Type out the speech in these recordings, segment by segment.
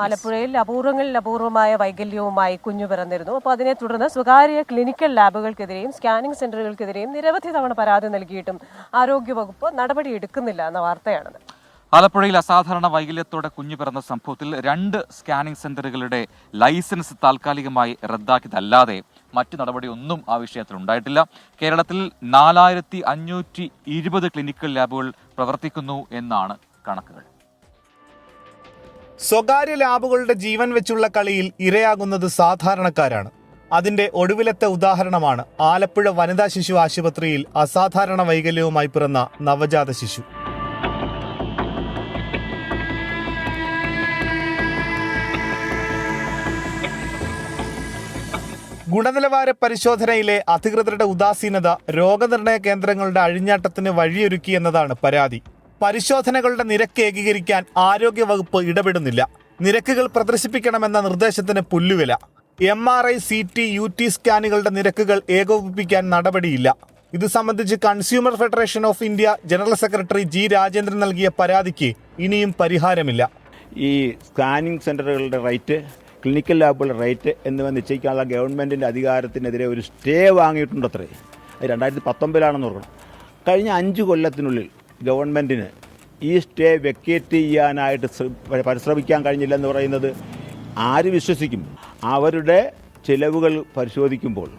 ആലപ്പുഴയിൽ അപൂർവമായ വൈകല്യവുമായി കുഞ്ഞു പിറന്നിരുന്നു. അപ്പോൾ അതിനെ തുടർന്ന് സ്വകാര്യ ക്ലിനിക്കൽ ലാബുകൾക്കെതിരെയും സ്കാനിംഗ് സെന്ററുകൾക്കെതിരെയും നിരവധി തവണ പരാതി നൽകിയിട്ടും ആരോഗ്യവകുപ്പ് നടപടിയെടുക്കുന്നില്ല എന്ന വാർത്തയാണത്. ആലപ്പുഴയിൽ അസാധാരണ വൈകല്യത്തോടെ കുഞ്ഞു പിറന്ന സംഭവത്തിൽ 2 സ്കാനിംഗ് സെന്ററുകളുടെ ലൈസൻസ് താൽക്കാലികമായി റദ്ദാക്കിയതല്ലാതെ മറ്റു നടപടിയൊന്നും ആ വിഷയത്തിൽ ഉണ്ടായിട്ടില്ല. കേരളത്തിൽ 4520 ക്ലിനിക്കൽ ലാബുകൾ പ്രവർത്തിക്കുന്നു എന്നാണ് കണക്കുകൾ. സ്വകാര്യ ലാബുകളുടെ ജീവൻ വെച്ചുള്ള കളിയിൽ ഇരയാകുന്നത് സാധാരണക്കാരാണ്. അതിന്റെ ഒടുവിലത്തെ ഉദാഹരണമാണ് ആലപ്പുഴ വനിതാ ശിശു ആശുപത്രിയിൽ അസാധാരണ വൈകല്യവുമായി പിറന്ന നവജാത ശിശു. ഗുണനിലവാര പരിശോധനയിലെ അധികൃതരുടെ ഉദാസീനത രോഗനിർണയ കേന്ദ്രങ്ങളുടെ അഴിഞ്ഞാട്ടത്തിന് വഴിയൊരുക്കി എന്നതാണ് പരാതി. പരിശോധനകളുടെ നിരക്ക് ഏകീകരിക്കാൻ ആരോഗ്യവകുപ്പ് ഇടപെടുന്നില്ല. നിരക്കുകൾ പ്രദർശിപ്പിക്കണമെന്ന നിർദ്ദേശത്തിന് പുല്ലുവില. MRI, CT, UT സ്കാനുകളുടെ നിരക്കുകൾ ഏകോപിപ്പിക്കാൻ നടപടിയില്ല. ഇത് സംബന്ധിച്ച് consumer federation of India general secretary G. Rajendran നൽകിയ പരാതിക്ക് ഇനിയും പരിഹാരമില്ല. ഈ സ്കാനിംഗ് സെന്ററുകളുടെ റേറ്റ്, ക്ലിനിക്കൽ ലാബുകളുടെ റേറ്റ് എന്നിവ നിശ്ചയിക്കാനുള്ള ഗവൺമെൻറ്റിൻ്റെ അധികാരത്തിനെതിരെ ഒരു സ്റ്റേ വാങ്ങിയിട്ടുണ്ടത്രേ. അത് 2019 ഓർക്കണം. കഴിഞ്ഞ 5 കൊല്ലത്തിനുള്ളിൽ ഗവൺമെൻറ്റിന് ഈ സ്റ്റേ വെക്കേറ്റ് ചെയ്യാനായിട്ട് പരിശ്രമിക്കാൻ കഴിഞ്ഞില്ലെന്ന് പറയുന്നത് ആര് വിശ്വസിക്കും? അവരുടെ ചിലവുകൾ പരിശോധിക്കുമ്പോൾ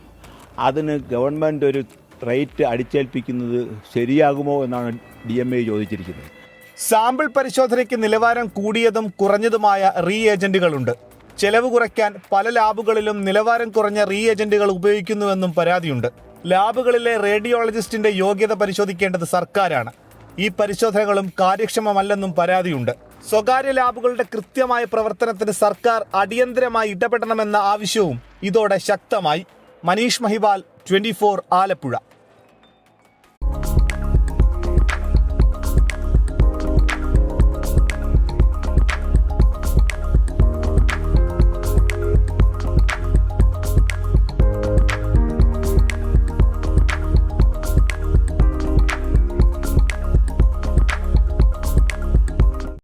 അതിന് ഗവൺമെൻറ് ഒരു റേറ്റ് അടിച്ചേൽപ്പിക്കുന്നത് ശരിയാകുമോ എന്നാണ് DMA ചോദിച്ചിരിക്കുന്നത്. സാമ്പിൾ പരിശോധനയ്ക്ക് നിലവാരം കൂടിയതും കുറഞ്ഞതുമായ റീഏജന്റുകളുണ്ട്. ചെലവ് കുറയ്ക്കാൻ പല ലാബുകളിലും നിലവാരം കുറഞ്ഞ റീഏജന്റുകൾ ഉപയോഗിക്കുന്നുവെന്നും പരാതിയുണ്ട്. ലാബുകളിലെ റേഡിയോളജിസ്റ്റിന്റെ യോഗ്യത പരിശോധിക്കേണ്ടത് സർക്കാരാണ്. ഈ പരിശോധനകളും കാര്യക്ഷമമല്ലെന്നും പരാതിയുണ്ട്. സ്വകാര്യ ലാബുകളുടെ കൃത്യമായ പ്രവർത്തനത്തിന് സർക്കാർ അടിയന്തരമായി ഇടപെടണമെന്ന ആവശ്യവും ഇതോടെ ശക്തമായി. മനീഷ് മഹിവാൽ, 24 ആലപ്പുഴ.